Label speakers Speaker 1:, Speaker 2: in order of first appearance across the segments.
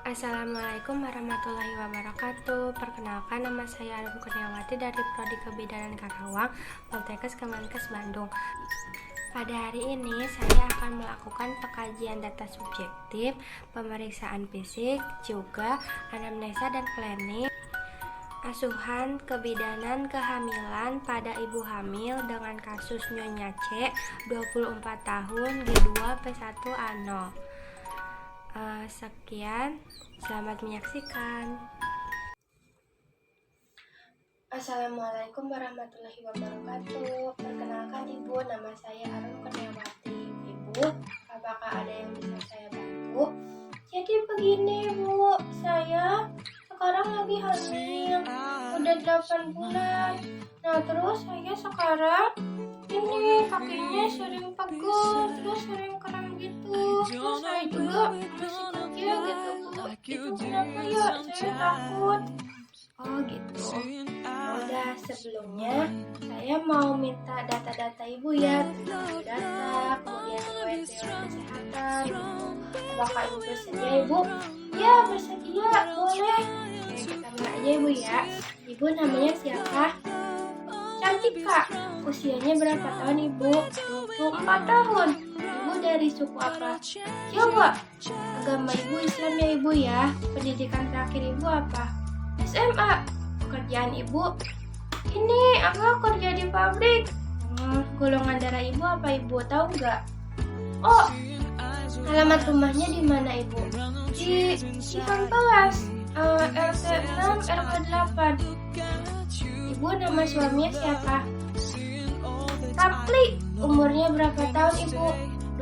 Speaker 1: Assalamualaikum warahmatullahi wabarakatuh. Perkenalkan, nama saya Arum Kurniawati dari Prodi Kebidanan Karawang, Poltekkes Kemenkes Bandung. Pada hari ini saya akan melakukan pengkajian data subjektif, pemeriksaan fisik, juga anamnesa dan planning asuhan kebidanan kehamilan pada ibu hamil dengan kasus Nyonya C, 24 tahun, G2 P1 A0. Sekian, selamat menyaksikan. Assalamualaikum warahmatullahi wabarakatuh. Perkenalkan Ibu, nama saya Arum Kurniawati. Ibu, apakah ada yang bisa saya bantu? Jadi begini Bu, saya sekarang lagi hamil, udah 8 bulan. Nah terus saya sekarang ini kakinya sering pegel, terus sering kram gitu. Terus saya juga masih kecil gitu Bu. Itu kenapa ya? Saya takut. Oh gitu. Udah, sebelumnya saya mau minta data-data Ibu ya, tentang data, kemudian riwayat kesehatan gitu. Apakah Ibu bersedia Ibu? Ya bersedia, boleh. Oke, kita mulai aja Ibu ya. Ibu namanya siapa? Cantik Kak. Usianya berapa tahun Ibu? 24 tahun. Ibu dari suku apa? Jawa. Agama Ibu Islam ya Ibu ya. Pendidikan terakhir Ibu apa? SMA. Pekerjaan Ibu? Ini aku kerja di pabrik. Golongan darah Ibu apa Ibu? Tahu nggak? Oh, alamat rumahnya di mana Ibu? Di Hampellas, RT 6 RW 8. Ibu nama suaminya siapa? Rapli. Umurnya berapa tahun Ibu?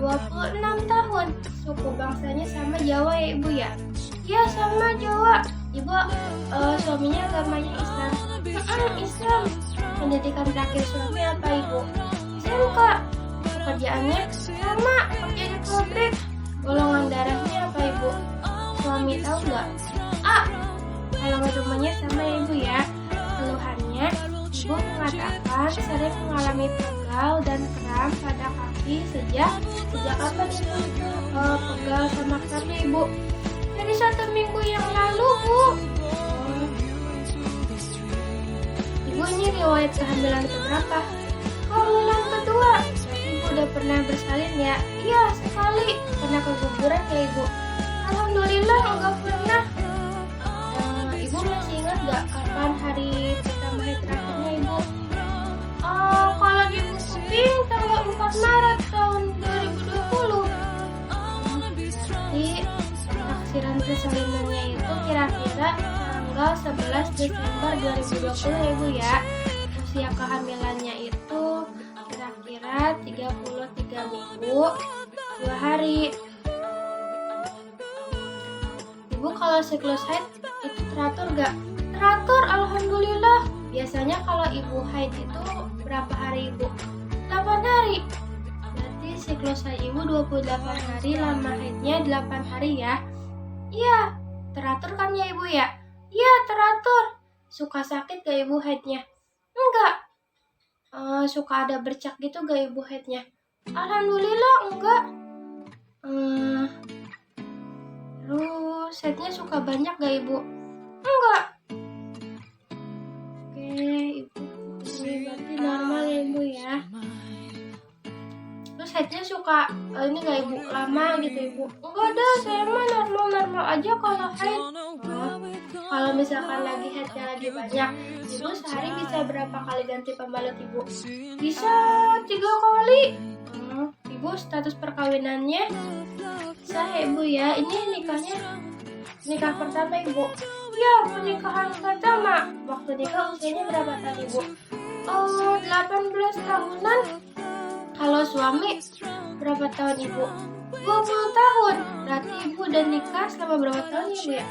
Speaker 1: 26 tahun. Suku bangsanya sama Jawa ya Ibu ya? Iya sama Jawa. Ibu suaminya agamanya Islam. Islam. Pendidikan terakhir suami apa Ibu? SMK. Pekerjaannya sama, kerja di pabrik. Golongan darahnya apa Ibu? Suami tahu nggak? Alamat rumahnya sama ya Ibu ya. Keluhannya, Ibu mengatakan sering mengalami pegal dan kram pada kaki sejak kapan Ibu pegal sama kramnya Ibu? Dari 1 minggu yang lalu Bu. Ibu ini riwayat kehamilan keberapa? Kehamilan kedua. Ibu udah pernah bersalin ya? Iya sekali. Pernah keguguran ya Ibu? Alhamdulillah enggak pernah. Ibu masih ingat gak kapan hari pertama hari terakhirnya Ibu? Kalau di buku Pink tanggal 4 Maret tahun 2020. Jadi taksiran persalinannya itu kira-kira tanggal 11 Desember 2020 ya Ibu ya. Usia kehamilannya itu kira-kira 33 minggu 2 hari. Ibu kalau siklus haid itu teratur gak? Teratur, alhamdulillah. Biasanya kalau ibu haid itu berapa hari Ibu? 8 hari. Berarti siklus haid Ibu 28 hari, lama haidnya 8 hari ya? Iya, teratur kan ya Ibu ya? Iya, teratur. Suka sakit gak Ibu haidnya? Enggak. Suka ada bercak gitu gak Ibu haidnya? Alhamdulillah enggak. Terus haidnya suka banyak gak Ibu? Enggak. Oke Ibu, ini berarti normal ya Ibu ya. Terus haidnya suka ini gak Ibu? Lama gitu Ibu? Enggak ada, saya mah normal-normal aja kalau haid. Kalau misalkan lagi haidnya lagi banyak, Ibu sehari bisa berapa kali ganti pembalut Ibu? Bisa 3 kali. Ibu status perkawinannya sah ya Ibu ya. Ini nikah pertama Ibu? Ya, pernikahan pertama. Waktu nikah usianya berapa tahun Ibu? 18 tahunan. Kalau suami berapa tahun Ibu? 20 tahun. Berarti Ibu udah nikah selama berapa tahun ya Ibu ya?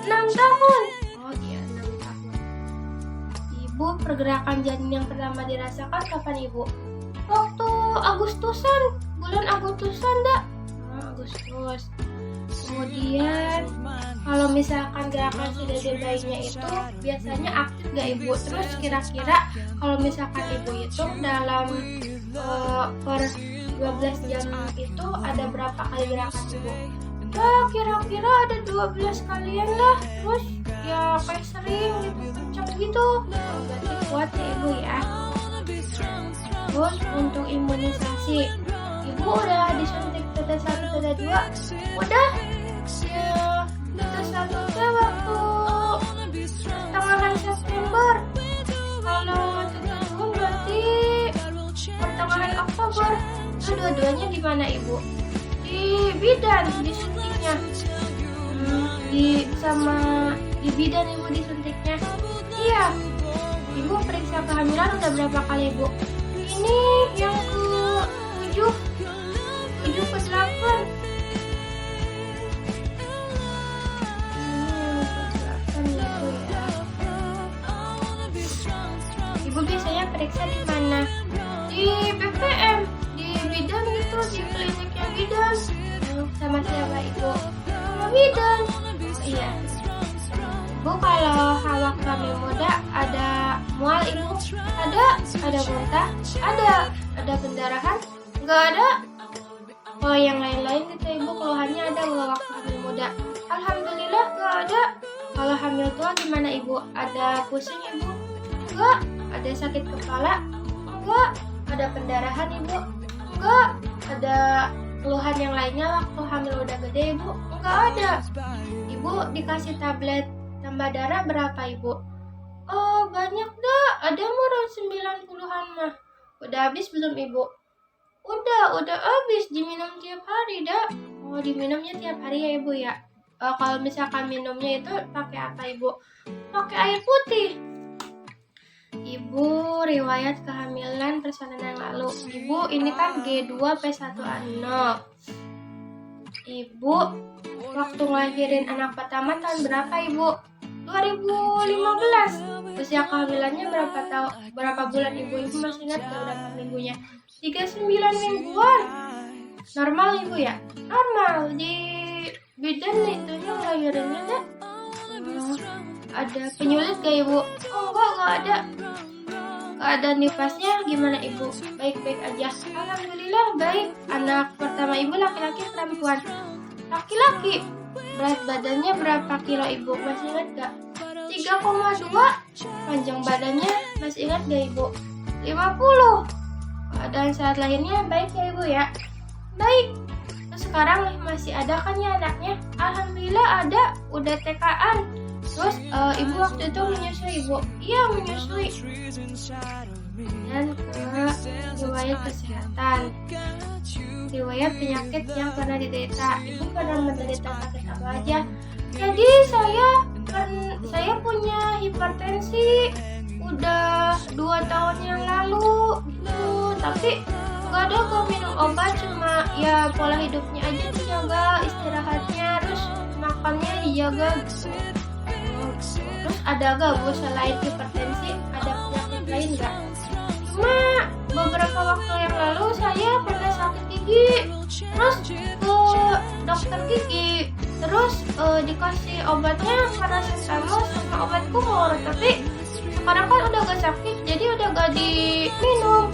Speaker 1: 6 tahun. Oh iya, 6 tahun. Ibu pergerakan janin yang pertama dirasakan kapan Ibu? Waktu Agustusan. Bulan Agustusan dah. Agustus. Kemudian kalau misalkan gerakan si dede bayinya itu biasanya aktif gak Ibu? Terus kira-kira kalau misalkan Ibu hitung dalam per 12 jam itu ada berapa kali gerakan Ibu? Ya kira-kira ada 12 kalian lah. Terus ya kayak sering gitu, kencang gitu. Oh, berarti kuat ya ibu ya. Terus untuk imunisasi, ibu udah disuntik tetes 1 tetes 2. Udah ya, tetes 1 teh waktu pertengahan September. Kalau tetes 2 berarti pertengahan Oktober. Itu dua-duanya di mana ibu? Di bidan disuntiknya. Di bidan ibu disuntiknya. Iya. Ibu periksa kehamilan udah berapa kali ibu? Ini yang ke 7 ke 8. Ibu biasanya periksa di mana? Di BPM, di bidan gitu, di kliniknya bidan. Sama siapa ibu? Sama bidan. Iya. Ibu kalau hawa kami muda ada mual ibu? Ada muntah? Ada pendarahan? Enggak ada. Kalau yang lain-lain gitu ibu keluhannya ada nggak waktu hamil muda? Alhamdulillah nggak ada. Kalau hamil tua gimana ibu? Ada pusing ibu? Enggak. Ada sakit kepala? Enggak. Ada pendarahan ibu? Enggak. Ada keluhan yang lainnya waktu hamil udah gede ibu? Enggak ada. Ibu dikasih tablet tambah darah berapa ibu? Oh banyak dah. Ada murah 90-an mah. Udah habis belum ibu? Udah habis, diminum tiap hari dah. Oh diminumnya tiap hari ya ibu ya. Kalau misalkan minumnya itu pakai apa ibu? Pakai air putih. Ibu riwayat kehamilan persalinan yang lalu. Ibu ini kan G2 P1A0. Ibu waktu ngelahirin anak pertama tahun berapa ibu? 2015. Usia kehamilannya berapa bulan ibu? Ibu masih ingat berapa minggunya? 39 mingguan. Normal ibu ya? Normal. Di bidan itunya ngelahirinnya deh. Ada penyulit gak ibu? Oh enggak ada. Keadaan nifasnya gimana ibu? Baik-baik aja. Alhamdulillah baik. Anak pertama ibu laki-laki perempuan? Laki-laki. Berat badannya berapa kilo ibu? Masih ingat gak? 3,2. Panjang badannya masih ingat gak ibu? 50. Keadaan saat lahirnya baik ya ibu ya? Baik. Terus sekarang masih ada kan ya anaknya? Alhamdulillah ada. Udah TK-an. Terus ibu waktu itu menyusui ibu? Iya menyusui. Dan ke riwayat kesehatan, riwayat penyakit yang pernah diderita. Ibu pernah menderita sakit apa aja? Jadi saya punya hipertensi udah 2 tahun yang lalu gitu. Tapi gak ada kok minum obat, cuma ya pola hidupnya aja dijaga, istirahatnya, terus makannya dijaga gitu. Terus ada gak bu selain hipertensi ada penyakit lain gak? Cuma beberapa waktu yang lalu saya pernah sakit gigi, terus ke dokter gigi, terus dikasih obatnya paracetamol sama obat kumur. Tapi sekarang kan udah gak sakit, jadi udah gak diminum.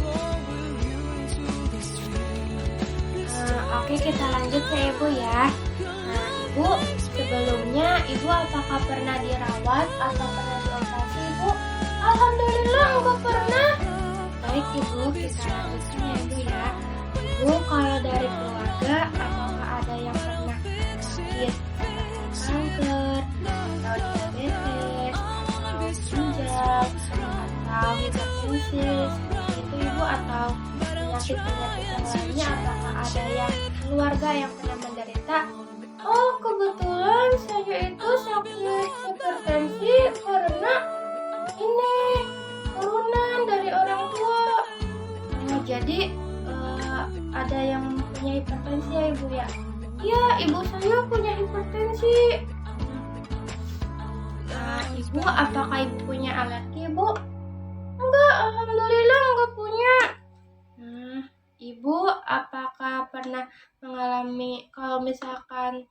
Speaker 1: Oke kita lanjut ya ibu ya. Nah ibu sebelumnya ibu apakah pernah dirawat atau pernah dioperasi ibu? Alhamdulillah enggak pernah. Baik ibu, kita lanjutkan ya ibu ya. Ibu kalau dari keluarga apakah ada yang pernah sakit kanker atau diabetes atau ginjal atau hipertensi seperti itu ibu, atau penyakit-penyakit yang lainnya? Apakah ada yang keluarga yang pernah menderita? Oh kebetulan saya itu sakit hipertensi karena ini turunan dari orang tua. Jadi ada yang punya hipertensi ya ibu ya? Iya ibu saya punya hipertensi. Nah ibu apakah ibu punya alergi ibu? Enggak, alhamdulillah enggak punya. Ibu apakah pernah mengalami kalau misalkan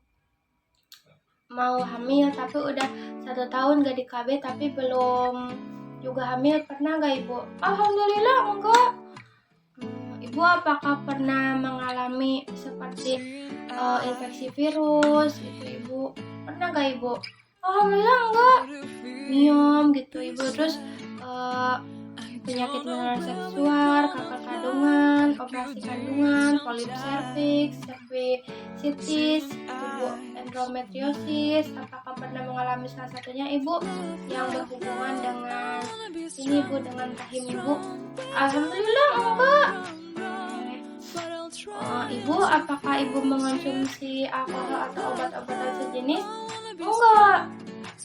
Speaker 1: mau hamil tapi udah 1 tahun gak di KB tapi belum juga hamil, pernah gak ibu? Alhamdulillah enggak. Ibu Ibu apakah pernah mengalami seperti infeksi virus gitu Ibu? Pernah gak Ibu? Alhamdulillah enggak. Miom gitu Ibu. Terus penyakit menular seksual, kanker kandungan, operasi kandungan, polip serviks, cervicitis, Ibu, endometriosis. Apakah pernah mengalami salah satunya Ibu yang berhubungan dengan ini Ibu, dengan rahim Ibu? Alhamdulillah enggak. Ibu, apakah Ibu mengonsumsi alkohol atau obat-obatan sejenis? Enggak.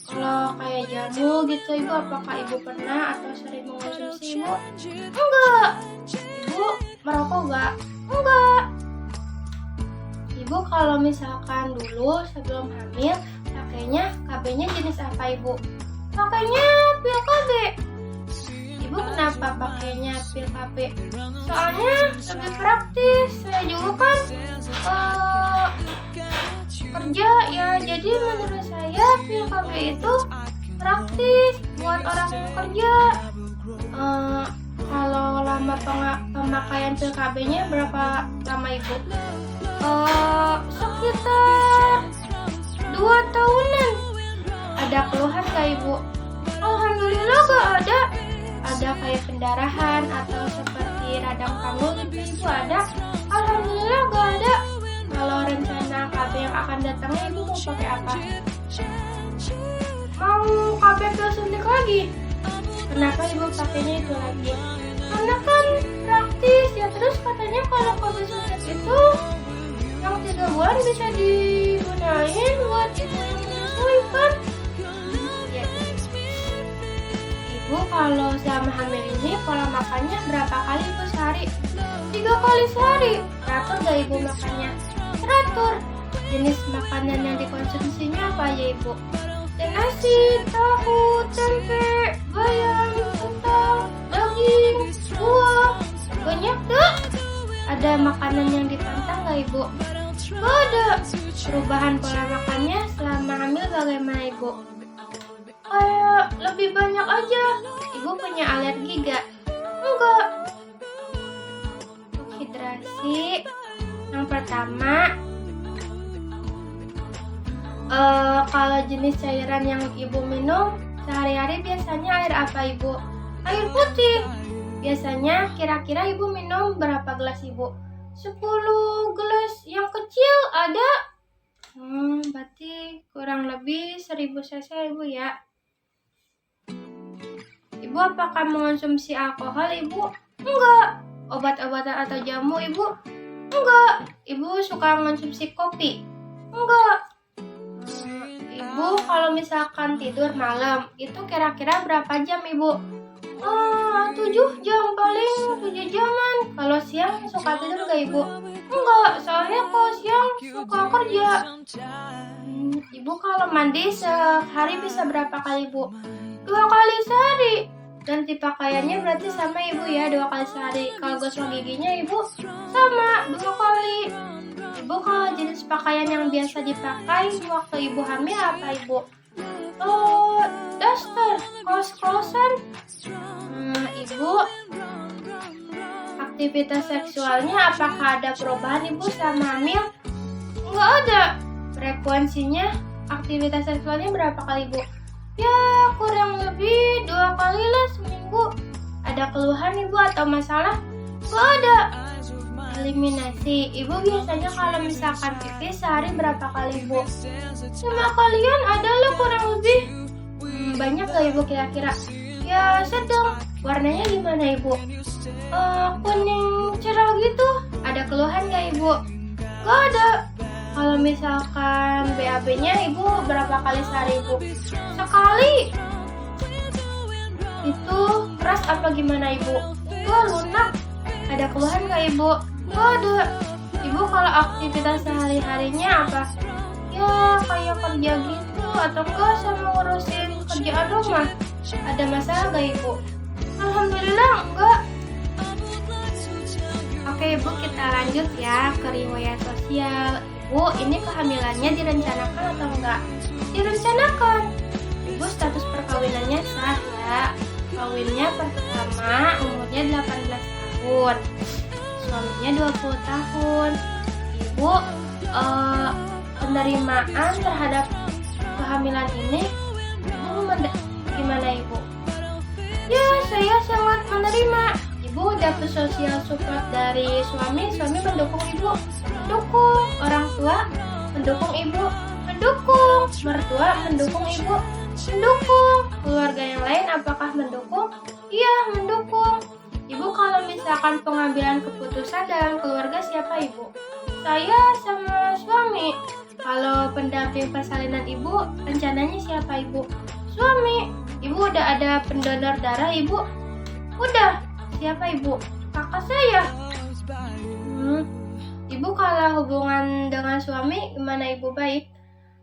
Speaker 1: Kalau kayak jamu gitu Ibu, apakah Ibu pernah atau sering mengonsumsi Ibu? Enggak. Ibu merokok enggak? Enggak. Ibu kalau misalkan dulu sebelum hamil pakainya KB-nya jenis apa Ibu? Pakainya pil KB. Ibu kenapa pakainya pil KB? Soalnya lebih praktis. Saya juga kan kerja ya, jadi menurut saya pil KB itu praktis buat orang yang kerja. Kalau lama pemakaian pil KB-nya berapa lama Ibu? Sekitar 2 tahunan. Ada keluhan gak Ibu? Alhamdulillah gak ada. Ada kayak pendarahan atau seperti radang panggul gitu Ibu ada? Alhamdulillah gak ada. Kalau rencana KB yang akan datangnya Ibu mau pakai apa? Mau KB pil suntik lagi? Kenapa Ibu pakainya itu lagi? Karena kan praktis ya. Terus katanya kalau KB suntik itu yang 3 bulan bisa digunain buat ibu yang menyusui kan? Ya. Ibu kalau selama hamil ini pola makannya berapa kali Ibu sehari? 3 kali sehari. Teratur gak Ibu makannya? Teratur. Jenis makanan yang dikonsumsinya apa aja Ibu? Nasi, tahu, tempe, bayam, kentang, daging, buah. Banyak tuh. Ada makanan yang ditantang gak Ibu? Gak ada. Perubahan pola makannya selama hamil bagaimana Ibu? Kayak lebih banyak aja. Ibu punya alergi gak? Enggak. Untuk hidrasi, yang pertama, kalau jenis cairan yang Ibu minum sehari-hari biasanya air apa Ibu? Air putih. Biasanya kira-kira Ibu minum berapa gelas Ibu? 10 gelas yang kecil ada? Berarti kurang lebih 1000 cc Ibu ya. Ibu apakah mengonsumsi alkohol Ibu? Enggak. Obat-obatan atau jamu Ibu? Enggak. Ibu suka mengonsumsi kopi? Enggak. Ibu kalau misalkan tidur malam itu kira-kira berapa jam Ibu? 7 jam paling, 7 jaman. Kalau siang suka tidur gak Ibu? Enggak, soalnya kalau siang suka kerja. Ibu kalau mandi sehari bisa berapa kali Ibu? 2 kali sehari. Ganti pakaiannya berarti sama Ibu ya, 2 kali sehari. Kalau gosok giginya Ibu sama 2 kali. Ibu kalau jenis pakaian yang biasa dipakai waktu Ibu hamil apa Ibu? Daster, kaos-kaosan. Ibu aktivitas seksualnya apakah ada perubahan Ibu selama hamil? Enggak ada. Frekuensinya aktivitas seksualnya berapa kali Ibu? Ya kurang lebih 2 kali lah seminggu. Ada keluhan Ibu atau masalah? Enggak ada. Eliminasi, Ibu biasanya kalau misalkan pipis sehari berapa kali Ibu? 5 kalian adalah kurang lebih. Banyak gak Ibu kira-kira? Ya sedang. Warnanya gimana Ibu? Kuning cerah gitu. Ada keluhan gak Ibu? Gak ada. Kalau misalkan BAB-nya Ibu berapa kali sehari Ibu? Sekali. Itu keras apa gimana Ibu? Enggak, lunak. Ada keluhan gak Ibu? Gak ada. Ibu kalau aktivitas sehari-harinya apa? Ya kayak kerja gitu atau enggak sama ngurusin kerjaan rumah. Ada masalah gak Ibu? Alhamdulillah enggak. Oke Ibu, kita lanjut ya ke riwayat sosial. Ibu, ini kehamilannya direncanakan atau enggak? Direncanakan. Ibu status perkawinannya sah ya. Kawinnya pertama umurnya 18 tahun. suaminya 20 tahun. Ibu, penerimaan terhadap kehamilan ini, gimana Ibu? Ya, saya sangat menerima. Ibu dapat sosial support dari suami mendukung Ibu, mendukung orang tua, mendukung Ibu, mendukung mertua, mendukung Ibu, mendukung keluarga yang lain. Apakah mendukung? Iya, mendukung. Ibu, kalau misalkan pengambilan keputusan dalam keluarga siapa Ibu? Saya sama suami. Kalau pendamping persalinan Ibu, rencananya siapa Ibu? Suami. Ibu udah ada pendonor darah Ibu? Udah. Siapa Ibu? Kakak saya. Ibu, kalau hubungan dengan suami gimana Ibu? Baik?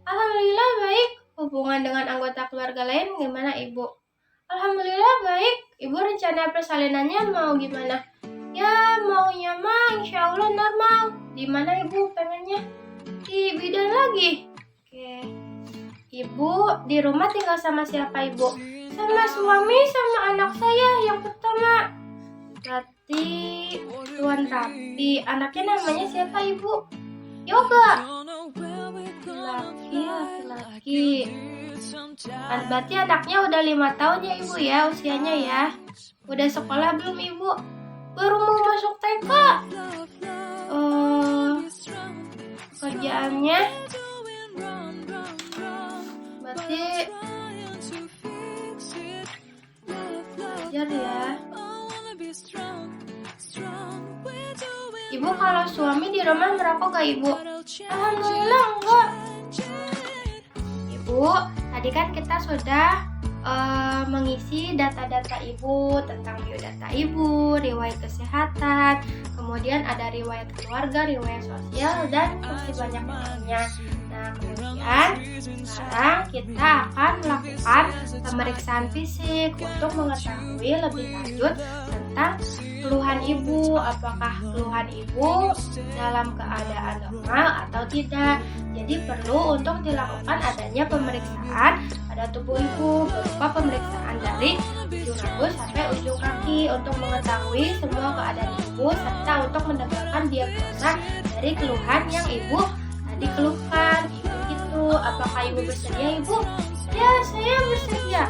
Speaker 1: Alhamdulillah baik. Hubungan dengan anggota keluarga lain gimana Ibu? Alhamdulillah baik. Ibu, rencana persalinannya mau gimana? Ya, maunya mah insya Allah normal. Di mana Ibu pengennya? Di bidan lagi. Oke. Ibu di rumah tinggal sama siapa Ibu? Sama suami, sama anak saya yang pertama. Berarti Tuan Rapi. Anaknya namanya siapa Ibu? Yoga. Laki-laki. Berarti anaknya udah 5 tahun ya Ibu ya usianya ya. Udah sekolah belum Ibu? Baru mau masuk TK. Kerjaannya berarti belajar ya. Ibu, kalau suami di rumah merokok gak Ibu? Alhamdulillah enggak. Ibu, tadi kan kita sudah mengisi data-data Ibu tentang biodata Ibu, riwayat kesehatan, kemudian ada riwayat keluarga, riwayat sosial, dan masih banyak lainnya. Nah, kemudian sekarang kita akan melakukan pemeriksaan fisik untuk mengetahui lebih lanjut tentang keluhan Ibu, apakah keluhan Ibu dalam keadaan normal atau tidak. Jadi perlu untuk dilakukan adanya pemeriksaan pada tubuh Ibu berupa pemeriksaan dari ujung rambut sampai ujung kaki untuk mengetahui semua keadaan Ibu serta untuk mendapatkan diagnosa dari keluhan yang Ibu tadi keluhkan. Ibu gitu, apakah Ibu bersedia Ibu? Ya, saya bersedia.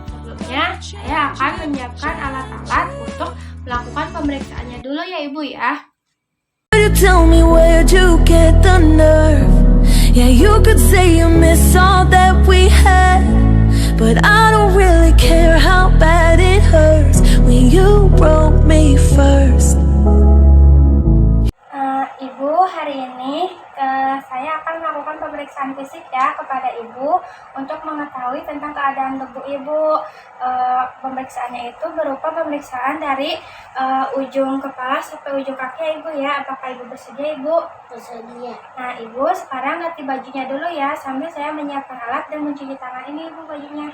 Speaker 1: Sebelumnya saya akan menyiapkan alat-alat untuk melakukan pemeriksaannya dulu ya Ibu ya.
Speaker 2: Tell me where'd you get the nerve? Yeah, you could say you miss all that we had, but I don't really care how bad it hurts when you broke me first.
Speaker 1: Ibu, hari ini saya akan melakukan pemeriksaan fisik ya kepada Ibu untuk mengetahui tentang keadaan tubuh Ibu. Pemeriksaannya itu berupa pemeriksaan dari ujung kepala sampai ujung kaki ya Ibu ya. Apakah Ibu bersedia Ibu? Bersedia. Nah Ibu, sekarang ganti bajunya dulu ya sambil saya menyiapkan alat dan mencuci tangan ini Ibu bajunya.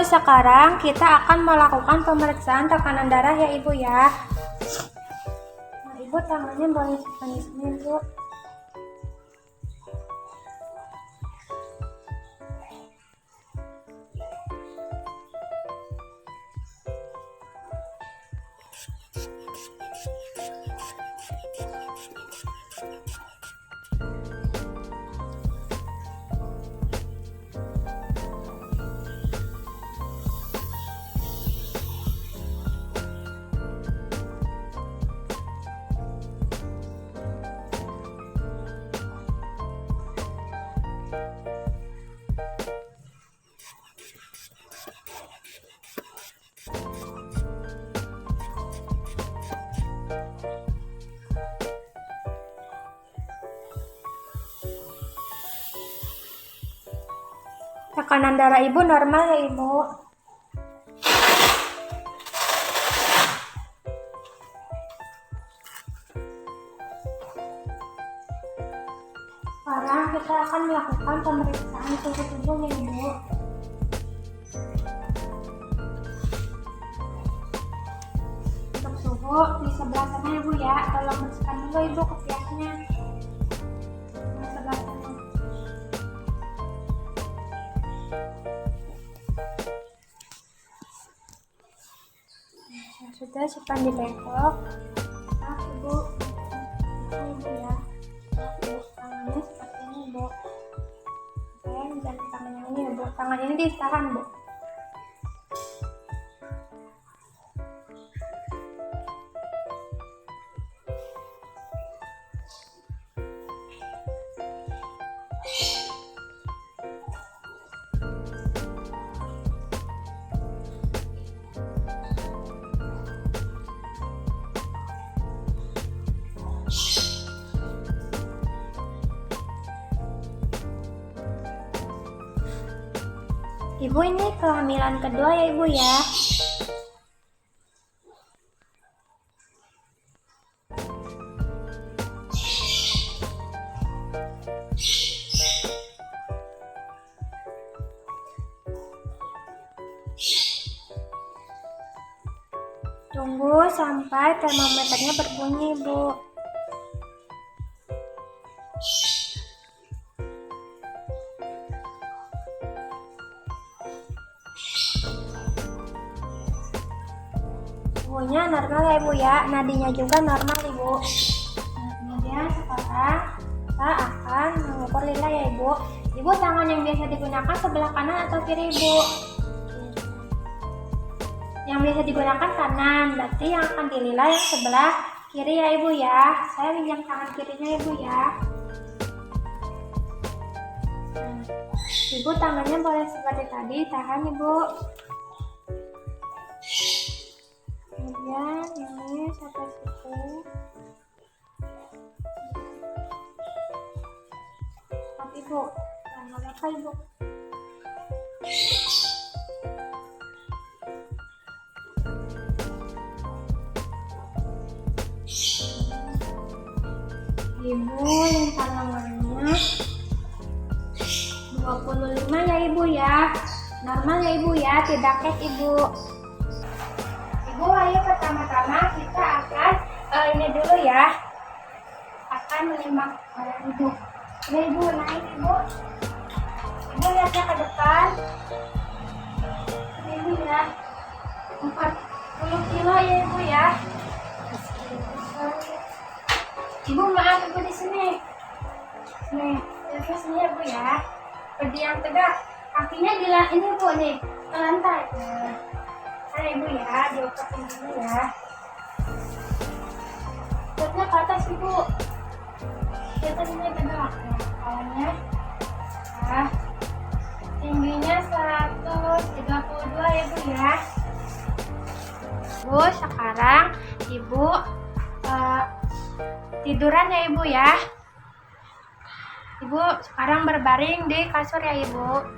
Speaker 1: Sekarang kita akan melakukan pemeriksaan tekanan darah ya Ibu ya. Nah Ibu, tangannya boleh sini Bu. Tekanan darah Ibu normal ya Ibu. pemeriksaan suhu tubuh ya ibu. Untuk suhu di sebelah sana ibu ya, tolong bersihkan dulu ibu ketiaknya. Di sebelah sana. Nah, sudah simpan di bengkok. Nah ibu, ini ibu ya. Tangannya seperti ini bu. Oke, dan tangannya ini ya bu. Tangan ini ditahan bu. Ibu ini kehamilan kedua ya ibu ya. Tunggu sampai termometernya berbunyi ibu. Suhunya normal ya ibu ya, nadinya juga normal ibu. Nah, kemudian sekarang kita akan mengukur lila ya ibu. Ibu, tangan yang biasa digunakan sebelah kanan atau kiri ibu? Yang biasa digunakan kanan, berarti yang akan dilila yang sebelah kiri ya ibu ya. Saya pinjam tangan kirinya ibu ya. Nah, ibu tangannya boleh seperti tadi, tahan ibu. Kemudian ini sampai situ. Tapi ibu, jangan lupa ibu. Ibu, lintang lengannya 25 ya ibu ya. Normal ya ibu ya, tidak kek ibu. Ibu, ayo pertama-tama kita akan ini dulu ya, akan menyimak ibu. Ini ibu, naik ibu. Ibu lihatnya ke depan. Ini ibu ya, 40 kilo ya ibu ya. Ibu, maaf ibu di sini. Nih, lihatnya sini ya ibu ya. Berdiam tegak, kakinya ini ibu nih ke lantai. Nah ibu ya, dioperin dulu ya. Lihatnya ke atas ibu. Lihatnya sini tegak. Nah, kepalanya. Nah, tingginya 132 ya ibu ya. Bu, sekarang ibu tiduran ya ibu ya. Ibu sekarang berbaring di kasur ya ibu.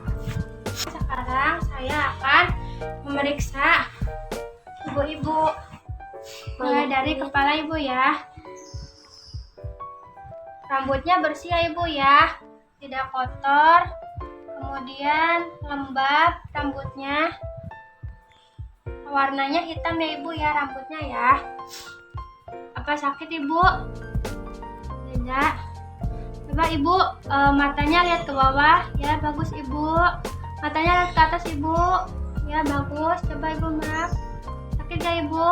Speaker 1: Sekarang saya akan memeriksa ibu-ibu mulai dari kepala ibu ya. Rambutnya bersih ya ibu ya, tidak kotor. Kemudian lembab rambutnya, warnanya hitam ya ibu ya rambutnya ya. Apa sakit ibu? Tidak. Coba ibu, matanya lihat ke bawah ya, bagus ibu. Matanya lihat ke atas ibu ya, bagus. Coba ibu, maaf, sakit gak ibu?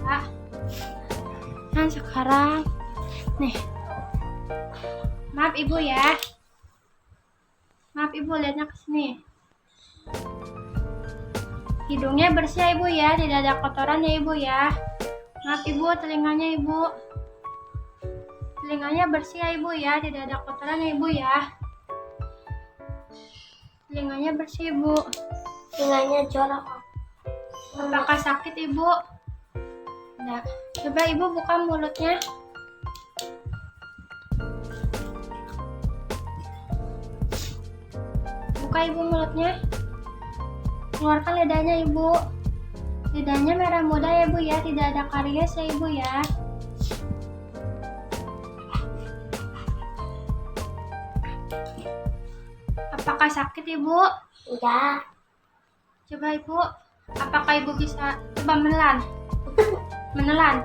Speaker 1: Ya. Nah sekarang nih, maaf ibu ya, maaf ibu, lihatnya ke sini. Hidungnya bersih ya ibu ya, tidak ada kotoran ya ibu ya. Maaf ibu, telinganya ibu, telinganya bersih ya ibu ya, tidak ada kotoran ya ibu ya. Telinganya bersih ibu. Telinganya jorok. Apakah sakit ibu? Enggak. Coba ibu buka mulutnya. Buka ibu mulutnya. Keluarkan lidahnya ibu. Lidahnya merah muda ya ibu ya, tidak ada karies ya ibu ya. Apakah sakit ibu?
Speaker 3: Enggak.
Speaker 1: Coba ibu, apakah ibu bisa coba menelan? Menelan.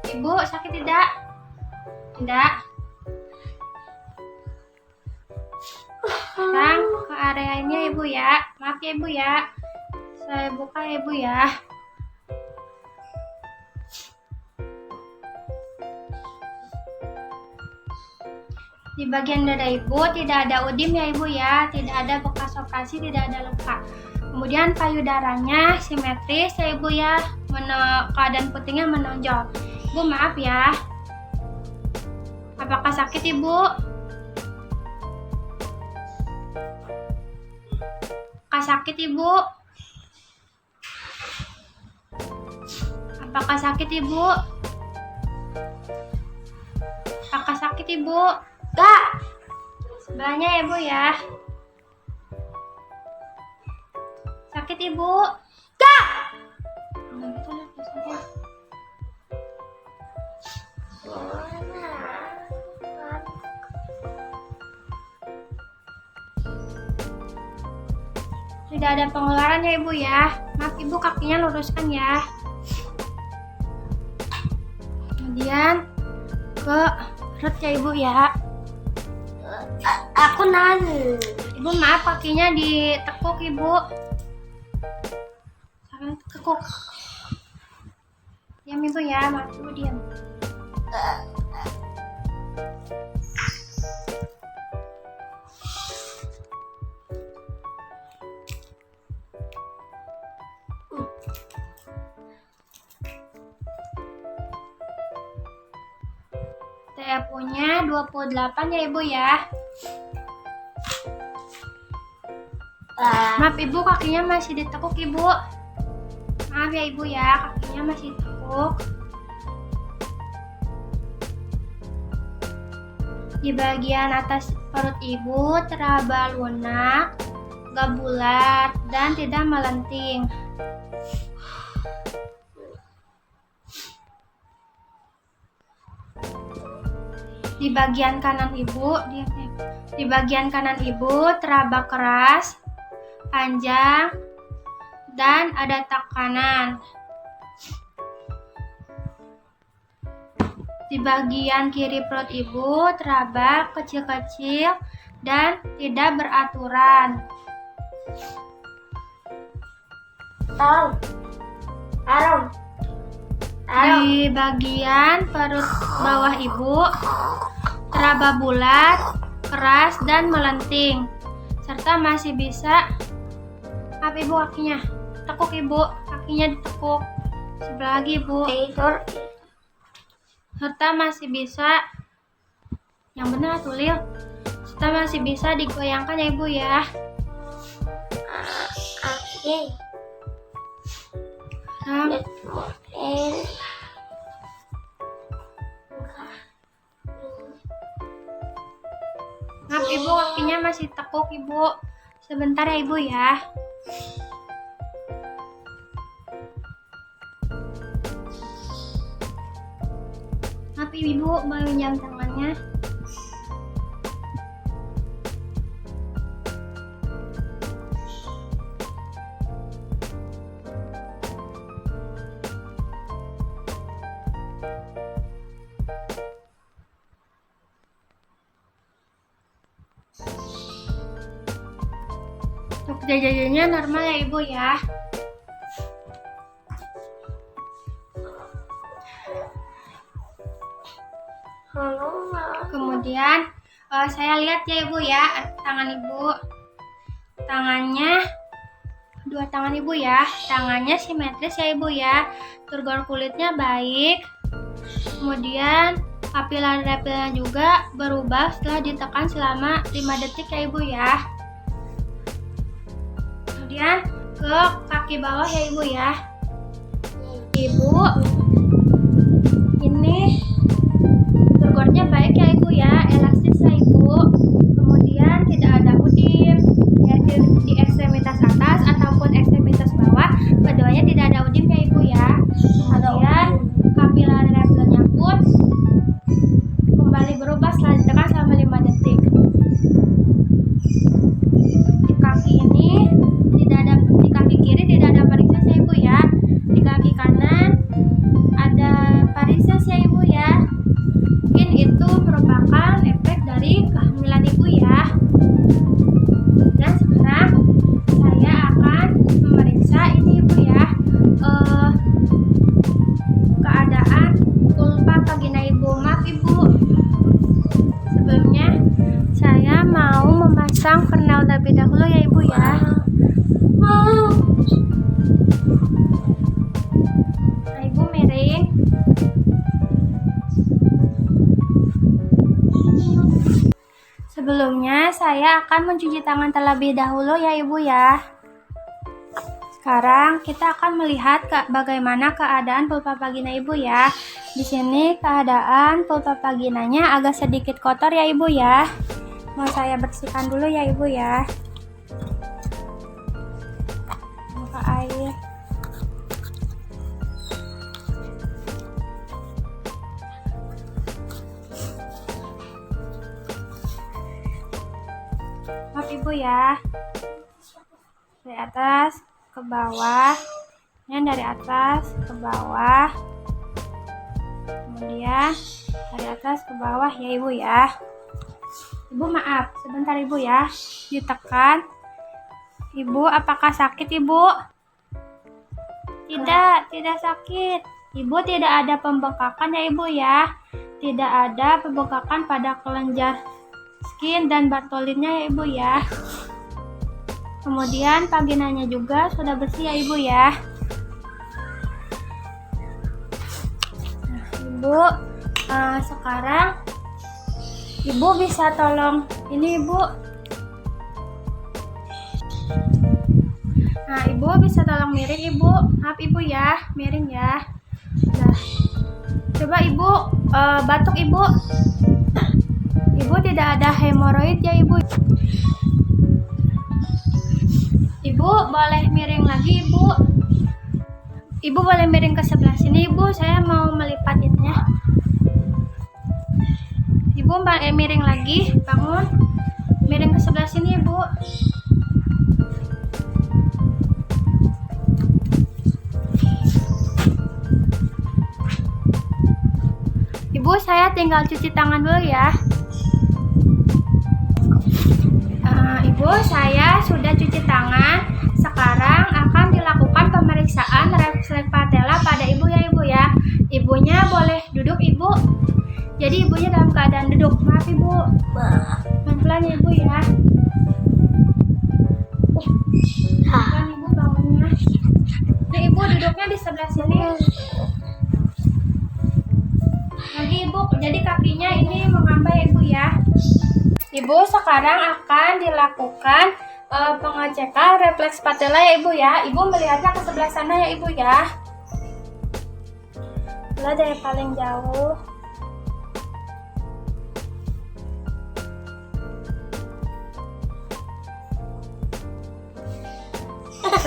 Speaker 1: Ibu sakit tidak? Tidak. Sekarang ke area ini ya ibu ya. Maaf ya ibu ya. Saya buka ya ibu ya. Di bagian dada ibu tidak ada udim ya ibu ya. Tidak ada bekas operasi, tidak ada luka. Kemudian payudaranya simetris ya ibu ya. Keadaan putingnya menonjol. Ibu maaf ya. Apakah sakit ibu? Apakah sakit ibu? Apakah sakit ibu? Apakah sakit ibu?
Speaker 3: Enggak.
Speaker 1: Sebelahnya ya ibu ya. Sakit ibu?
Speaker 3: Enggak.
Speaker 1: Nah, gitu lah, biasanya. Tidak ada pengeluaran ya ibu ya. Maaf ibu, kakinya luruskan ya. Kemudian ke perut ya ibu ya.
Speaker 3: Aku
Speaker 1: Ibu maaf, kakinya ditekuk ibu. Sampai tekuk. Diam ibu ya, maaf ibu diam. Saya punya 28 ya ibu ya. Maaf ibu, kakinya masih ditekuk ibu. Maaf ya ibu ya, kakinya masih ditekuk. Di bagian atas perut ibu teraba lunak, gak bulat, dan tidak melenting. Di bagian kanan ibu, di bagian kanan ibu teraba keras, panjang, dan ada tekanan. Di bagian kiri perut ibu teraba kecil-kecil dan tidak beraturan. Di bagian perut bawah ibu teraba bulat, keras, dan melenting, serta masih bisa. Maaf ibu, kakinya tekuk ibu, kakinya ditekuk. Sebelah lagi ibu. Serta masih bisa, yang benar tuh Lil, serta masih bisa digoyangkan ya ibu ya. Maaf ibu, kakinya masih tekuk ibu. Sebentar ya ibu ya. Maaf ibu, menginjam tangannya. Untuk jajannya normal ya ibu ya. Kemudian saya lihat ya ibu ya, tangan ibu, tangannya, dua tangan ibu ya, tangannya simetris ya ibu ya, turgor kulitnya baik. Kemudian kapiler-kapilernya juga berubah setelah ditekan selama 5 detik ya ibu ya. Kemudian ke kaki bawah ya ibu ya. Ibu, ini turgornya baik ya ibu ya, elastis ya ibu. Kemudian tidak ada udim ya, di ekstremitas atas ataupun ekstremitas bawah, keduanya tidak ada udim ya ibu ya. Kemudian kapiler-kapilernya pun kembali berubah setelah ditekan selama 5 detik. mau memasang pernel terlebih dahulu ya Ibu ya.
Speaker 3: Mau.
Speaker 1: Nah, Ibu miring. Sebelumnya saya akan mencuci tangan terlebih dahulu ya Ibu ya. Sekarang kita akan melihat bagaimana keadaan pulpa vagina Ibu ya. Di sini keadaan pulpa vaginanya agak sedikit kotor ya Ibu ya. Mau saya bersihkan dulu ya Ibu ya. Buka air. Maaf Ibu ya. Dari atas ke bawah, yang dari atas ke bawah, kemudian dari atas ke bawah ya Ibu ya. Ibu maaf, sebentar Ibu ya, ditekan. Ibu, apakah sakit Ibu? Tidak sakit. Ibu tidak ada pembengkakan ya Ibu ya. Tidak ada pembengkakan pada kelenjar skin dan Bartolinnya ya Ibu ya. Kemudian vaginanya juga sudah bersih ya Ibu ya. Nah, Ibu, sekarang Ibu bisa tolong ini Ibu. Nah, Ibu bisa tolong miring Ibu. Maaf Ibu ya, miring ya. Nah, coba Ibu batuk Ibu. Ibu tidak ada hemoroid ya Ibu. Ibu boleh miring lagi Ibu. Ibu boleh miring ke sebelah sini Ibu. Saya mau melipatinnya. Ibu miring lagi, bangun. Miring ke sebelah sini Ibu. Ibu, saya tinggal cuci tangan dulu ya. Ibu, saya sudah cuci tangan. Sekarang akan dilakukan pemeriksaan refleks patella pada Ibu ya Ibu ya. Ibunya boleh duduk Ibu. Jadi ibunya dalam keadaan duduk. Maaf Ibu. Pelan-pelan ya Ibu ya. Pelan Ibu bangunnya. Nah, Ibu duduknya di sebelah sini. Lagi Ibu, jadi kakinya ini mengambai Ibu ya. Ibu, sekarang akan dilakukan pengecekan refleks patella ya Ibu ya. Ibu melihatnya ke sebelah sana ya Ibu ya. Mulai dari paling jauh.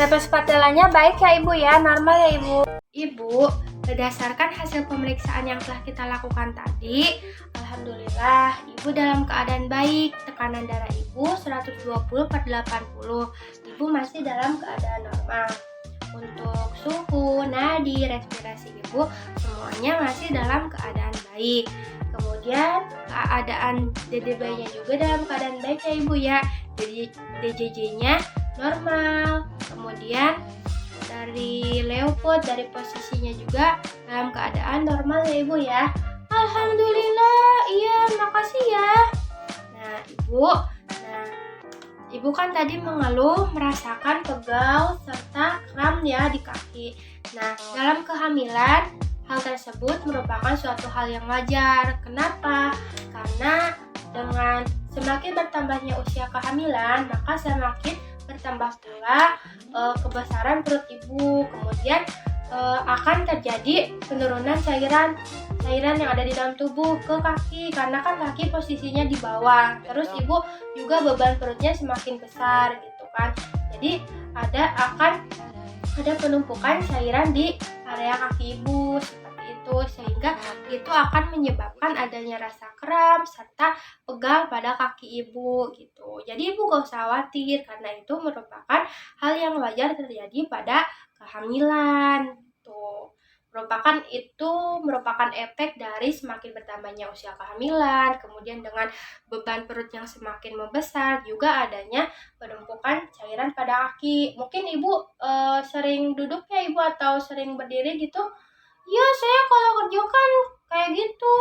Speaker 1: Refleks patellanya baik ya Ibu ya, normal ya Ibu. Ibu, berdasarkan hasil pemeriksaan yang telah kita lakukan tadi, alhamdulillah Ibu dalam keadaan baik. Tekanan darah Ibu 120/80. Ibu masih dalam keadaan normal. Untuk suhu, nadi, respirasi Ibu semuanya masih dalam keadaan baik. Kemudian keadaan dede bayinya juga dalam keadaan baik ya Ibu ya. Jadi DJJ-nya normal. Kemudian dari leopard, dari posisinya juga dalam keadaan normal ya Ibu ya. Alhamdulillah, iya makasih ya. Nah Ibu kan tadi mengeluh merasakan pegal serta kram ya di kaki. Nah, dalam kehamilan hal tersebut merupakan suatu hal yang wajar. Kenapa? Karena dengan semakin bertambahnya usia kehamilan, maka semakin bertambah pula kebesaran perut Ibu. Kemudian akan terjadi penurunan cairan yang ada di dalam tubuh ke kaki, karena kan kaki posisinya di bawah. Terus Ibu juga beban perutnya semakin besar gitu kan. Jadi akan ada penumpukan cairan di area kaki Ibu seperti itu, sehingga itu akan menyebabkan adanya rasa kram serta pegal pada kaki Ibu gitu. Jadi Ibu gak usah khawatir, karena itu merupakan hal yang wajar terjadi pada kehamilan tuh. Merupakan efek dari semakin bertambahnya usia kehamilan, kemudian dengan beban perut yang semakin membesar, juga adanya penumpukan cairan pada kaki. Mungkin Ibu sering duduk ya Ibu, atau sering berdiri gitu? Ya, saya kalau kerja kan kayak gitu,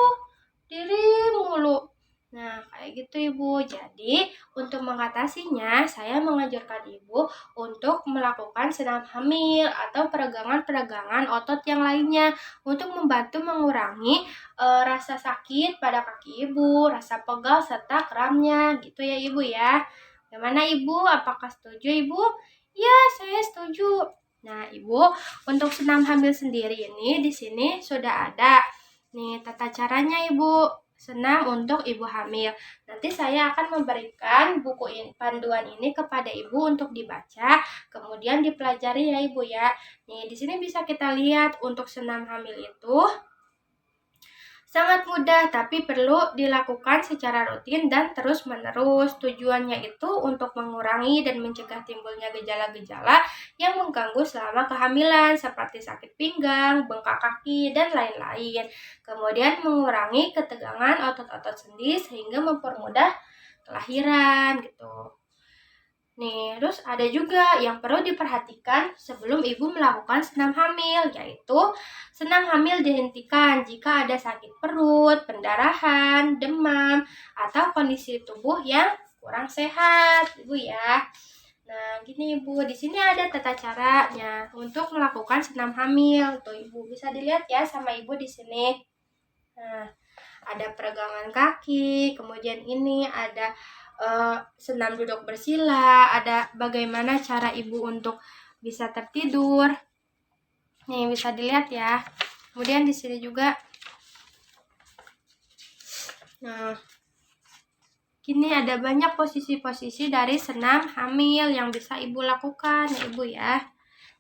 Speaker 1: diri mulu. Nah, kayak gitu Ibu. Jadi, untuk mengatasinya, saya menganjurkan Ibu untuk melakukan senam hamil atau peregangan-peregangan otot yang lainnya untuk membantu mengurangi rasa sakit pada kaki Ibu, rasa pegal serta kramnya, gitu ya Ibu ya. Gimana Ibu? Apakah setuju Ibu? Ya, saya setuju. Nah, Ibu, untuk senam hamil sendiri ini di sini sudah ada nih tata caranya Ibu. Senam untuk ibu hamil. Nanti saya akan memberikan buku panduan ini kepada Ibu untuk dibaca, kemudian dipelajari ya Ibu ya. Nih, di sini bisa kita lihat untuk senam hamil itu sangat mudah, tapi perlu dilakukan secara rutin dan terus-menerus. Tujuannya itu untuk mengurangi dan mencegah timbulnya gejala-gejala yang mengganggu selama kehamilan, seperti sakit pinggang, bengkak kaki, dan lain-lain. Kemudian mengurangi ketegangan otot-otot sendi sehingga mempermudah kelahiran gitu. Nih, terus ada juga yang perlu diperhatikan sebelum ibu melakukan senam hamil, yaitu senam hamil dihentikan jika ada sakit perut, pendarahan, demam, atau kondisi tubuh yang kurang sehat, Ibu ya. Nah, gini Ibu, di sini ada tata caranya untuk melakukan senam hamil. Tuh Ibu bisa dilihat ya sama Ibu di sini. Nah, ada peregangan kaki, kemudian ini ada senam duduk bersila, ada bagaimana cara ibu untuk bisa tertidur. Nih bisa dilihat ya. Kemudian di sini juga, nah, kini ada banyak posisi-posisi dari senam hamil yang bisa ibu lakukan ya ibu ya.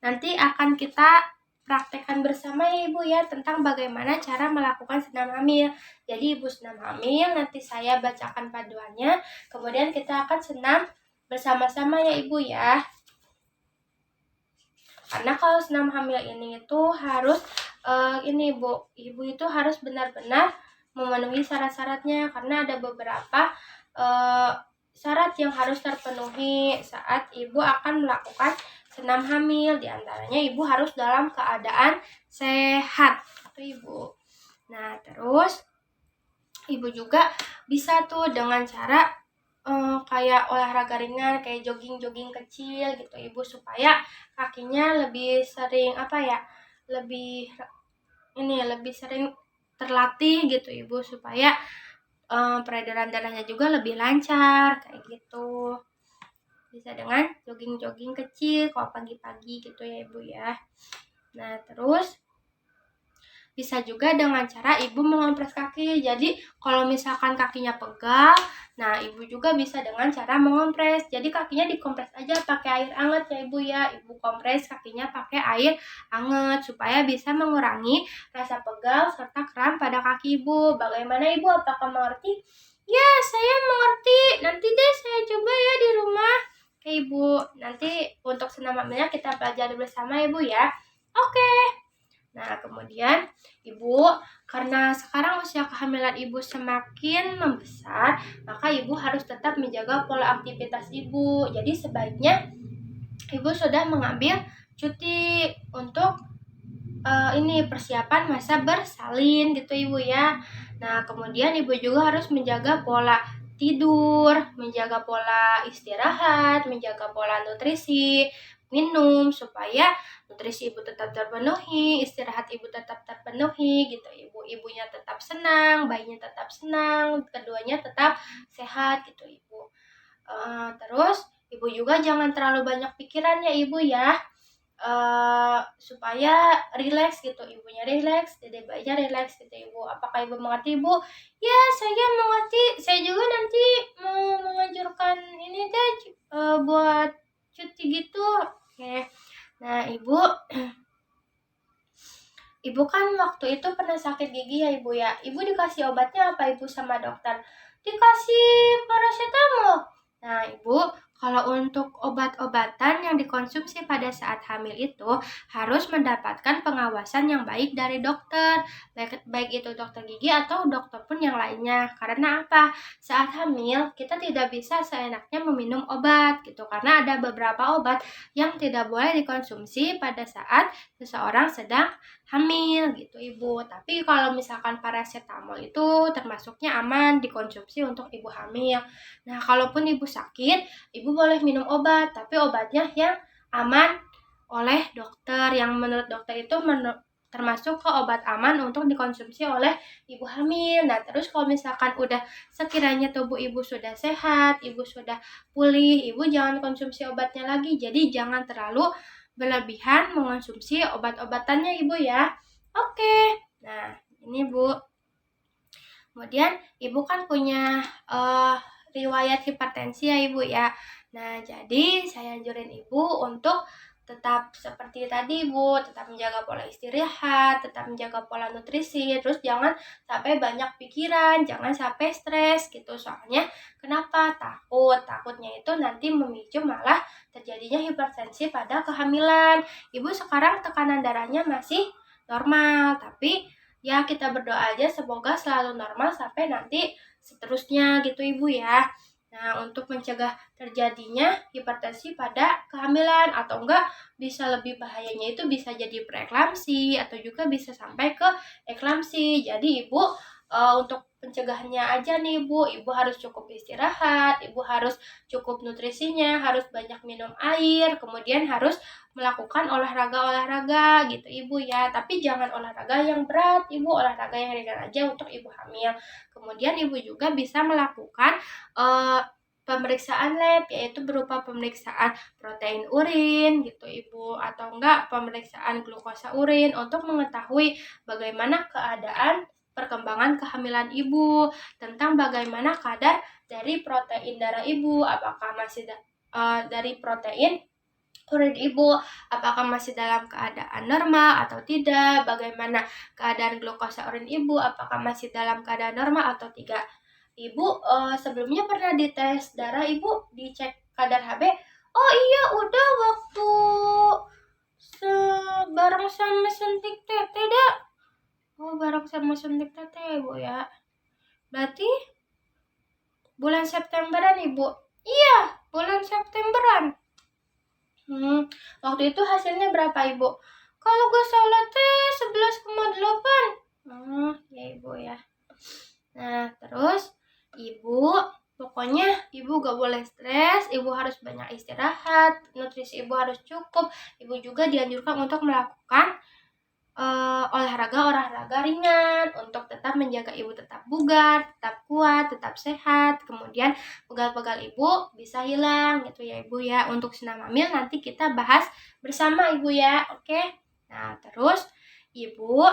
Speaker 1: Nanti akan kita praktekkan bersama ya Ibu ya tentang bagaimana cara melakukan senam hamil. Jadi Ibu senam hamil, nanti saya bacakan panduannya, kemudian kita akan senam bersama-sama ya Ibu ya. Karena kalau senam hamil ini itu harus Ibu itu harus benar-benar memenuhi syarat-syaratnya, karena ada beberapa syarat yang harus terpenuhi saat Ibu akan melakukan senam hamil. Diantaranya Ibu harus dalam keadaan sehat, itu Ibu. Nah, terus Ibu juga bisa tuh dengan cara kayak olahraga ringan, kayak jogging-jogging kecil gitu Ibu, supaya kakinya lebih sering lebih sering terlatih gitu Ibu, supaya peredaran darahnya juga lebih lancar kayak gitu. Bisa dengan jogging-jogging kecil kalau pagi-pagi gitu ya Ibu ya. Nah, terus bisa juga dengan cara Ibu mengompres kaki. Jadi kalau misalkan kakinya pegal, nah Ibu juga bisa dengan cara mengompres. Jadi kakinya dikompres aja pakai air hangat ya Ibu ya. Ibu kompres kakinya pakai air hangat supaya bisa mengurangi rasa pegal serta kram pada kaki Ibu. Bagaimana Ibu? Apakah mengerti? Ya, saya mengerti. Nanti deh saya coba ya di rumah. Oke Ibu, nanti untuk senam hamilnya kita pelajari bersama Ibu ya. Oke. Nah, kemudian Ibu, karena sekarang usia kehamilan Ibu semakin membesar, maka Ibu harus tetap menjaga pola aktivitas Ibu. Jadi sebaiknya Ibu sudah mengambil cuti untuk persiapan masa bersalin gitu Ibu ya. Nah, kemudian Ibu juga harus menjaga pola tidur, menjaga pola istirahat, menjaga pola nutrisi, minum, supaya nutrisi Ibu tetap terpenuhi, istirahat Ibu tetap terpenuhi gitu Ibu. Ibunya tetap senang, bayinya tetap senang, keduanya tetap sehat gitu Ibu. Terus Ibu juga jangan terlalu banyak pikiran ya Ibu ya. Supaya rileks gitu, ibunya rileks, dede bayinya rileks gitu Ibu. Apakah Ibu mengerti Ibu? Ya, saya mengerti. Saya juga nanti mau menganjurkan ini deh buat cuti gitu. Oke. Nah, Ibu kan waktu itu pernah sakit gigi ya Ibu ya. Ibu dikasih obatnya apa Ibu sama dokter? Dikasih paracetamol. Nah, Ibu, Kalau untuk obat-obatan yang dikonsumsi pada saat hamil itu harus mendapatkan pengawasan yang baik dari dokter, baik itu dokter gigi atau dokter pun yang lainnya. Karena apa? Saat hamil kita tidak bisa seenaknya meminum obat gitu, karena ada beberapa obat yang tidak boleh dikonsumsi pada saat seseorang sedang hamil gitu Ibu. Tapi kalau misalkan paracetamol itu termasuknya aman dikonsumsi untuk ibu hamil. Nah, kalaupun ibu sakit, ibu boleh minum obat, tapi obatnya yang aman oleh dokter, yang menurut dokter itu termasuk ke obat aman untuk dikonsumsi oleh ibu hamil. Nah, terus kalau misalkan udah sekiranya tubuh ibu sudah sehat, ibu sudah pulih, ibu jangan konsumsi obatnya lagi. Jadi jangan terlalu berlebihan mengonsumsi obat-obatannya ibu ya. Oke. Nah, ini Bu. Kemudian ibu kan punya riwayat hipertensi ya ibu ya. Nah, jadi saya anjurin ibu untuk tetap seperti tadi Bu, tetap menjaga pola istirahat, tetap menjaga pola nutrisi, terus jangan sampai banyak pikiran, jangan sampai stres gitu. Soalnya kenapa? Takutnya itu nanti memicu malah terjadinya hipertensi pada kehamilan. Ibu sekarang tekanan darahnya masih normal, tapi ya kita berdoa aja semoga selalu normal sampai nanti seterusnya gitu ibu ya. Nah, untuk mencegah terjadinya hipertensi pada kehamilan atau enggak bisa lebih bahayanya itu bisa jadi preeklamsi atau juga bisa sampai ke eklamsi. Jadi ibu untuk pencegahannya aja nih ibu harus cukup istirahat, ibu harus cukup nutrisinya, harus banyak minum air, kemudian harus melakukan olahraga gitu ibu ya. Tapi jangan olahraga yang berat ibu, olahraga yang ringan aja untuk ibu hamil. Kemudian ibu juga bisa melakukan pemeriksaan lab, yaitu berupa pemeriksaan protein urin gitu ibu, atau enggak pemeriksaan glukosa urin untuk mengetahui bagaimana keadaan perkembangan kehamilan ibu, tentang bagaimana kadar dari protein darah ibu, apakah masih dari protein urin ibu, apakah masih dalam keadaan normal atau tidak, bagaimana keadaan glukosa urin ibu, apakah masih dalam keadaan normal atau tidak. Ibu sebelumnya pernah dites darah ibu, dicek kadar HB? Oh iya, udah waktu bareng sama suntik tete dah. Oh, bareng sama suntik tete ibu ya. Berarti bulan Septemberan ibu? Iya, bulan Septemberan. Waktu itu hasilnya berapa ibu? Kalau gue salah teh 11,8. Ya ibu ya. Nah, terus ibu, pokoknya ibu gak boleh stres, ibu harus banyak istirahat, nutrisi ibu harus cukup. Ibu juga dianjurkan untuk melakukan olahraga ringan untuk tetap menjaga ibu tetap bugar, tetap kuat, tetap sehat. Kemudian pegal-pegal ibu bisa hilang gitu ya ibu ya. Untuk senam hamil nanti kita bahas bersama ibu ya, oke? Nah, terus ibu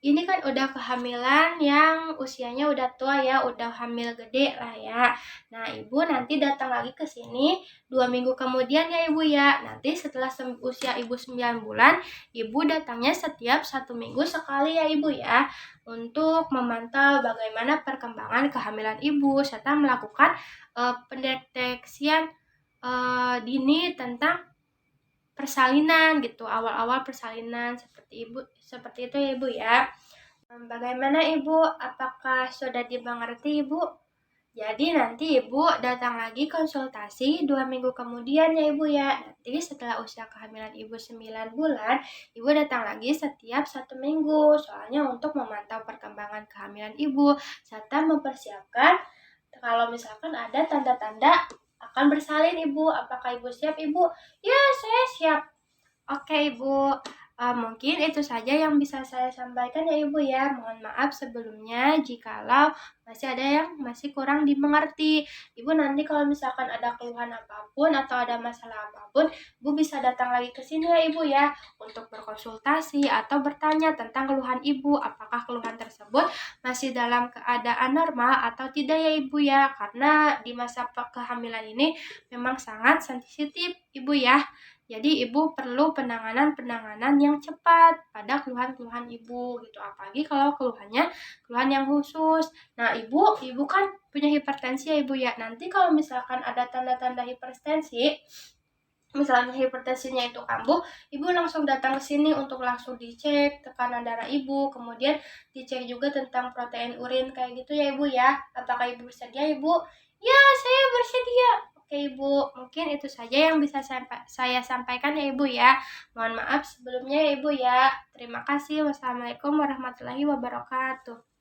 Speaker 1: ini kan udah kehamilan yang usianya udah tua ya, udah hamil gede lah ya. Nah, ibu nanti datang lagi ke sini 2 minggu kemudian ya ibu ya. Nanti setelah usia ibu 9 bulan, ibu datangnya setiap 1 minggu sekali ya ibu ya. Untuk memantau bagaimana perkembangan kehamilan ibu, serta melakukan pendeteksian dini tentang persalinan gitu, awal-awal persalinan seperti itu ya ibu ya. Bagaimana ibu? Apakah sudah dimengerti ibu? Jadi nanti ibu datang lagi konsultasi 2 minggu kemudian ya ibu ya. Nanti setelah usia kehamilan ibu 9 bulan, ibu datang lagi setiap 1 minggu. Soalnya untuk memantau perkembangan kehamilan ibu, serta mempersiapkan kalau misalkan ada tanda-tanda akan bersalin ibu. Apakah ibu siap ibu? Ya, saya siap. Oke ibu, mungkin itu saja yang bisa saya sampaikan ya ibu ya. Mohon maaf sebelumnya jikalau masih ada yang masih kurang dimengerti. Ibu nanti kalau misalkan ada keluhan apapun atau ada masalah apapun, ibu bisa datang lagi ke sini ya ibu ya, untuk berkonsultasi atau bertanya tentang keluhan ibu. Apakah keluhan tersebut masih dalam keadaan normal atau tidak ya ibu ya. Karena di masa kehamilan ini memang sangat sensitif ibu ya. Jadi ibu perlu penanganan yang cepat pada keluhan-keluhan ibu gitu. Apalagi kalau keluhan yang khusus. Nah, ibu kan punya hipertensi ya ibu ya. Nanti kalau misalkan ada tanda-tanda hipertensi, misalnya hipertensinya itu kambuh, ibu langsung datang ke sini untuk langsung dicek tekanan darah ibu, kemudian dicek juga tentang protein urin kayak gitu ya ibu ya. Apakah ibu bersedia ibu? Ya, saya bersedia. Oke ibu, mungkin itu saja yang bisa saya sampaikan ya ibu ya. Mohon maaf sebelumnya ya ibu ya. Terima kasih. Wassalamualaikum warahmatullahi wabarakatuh.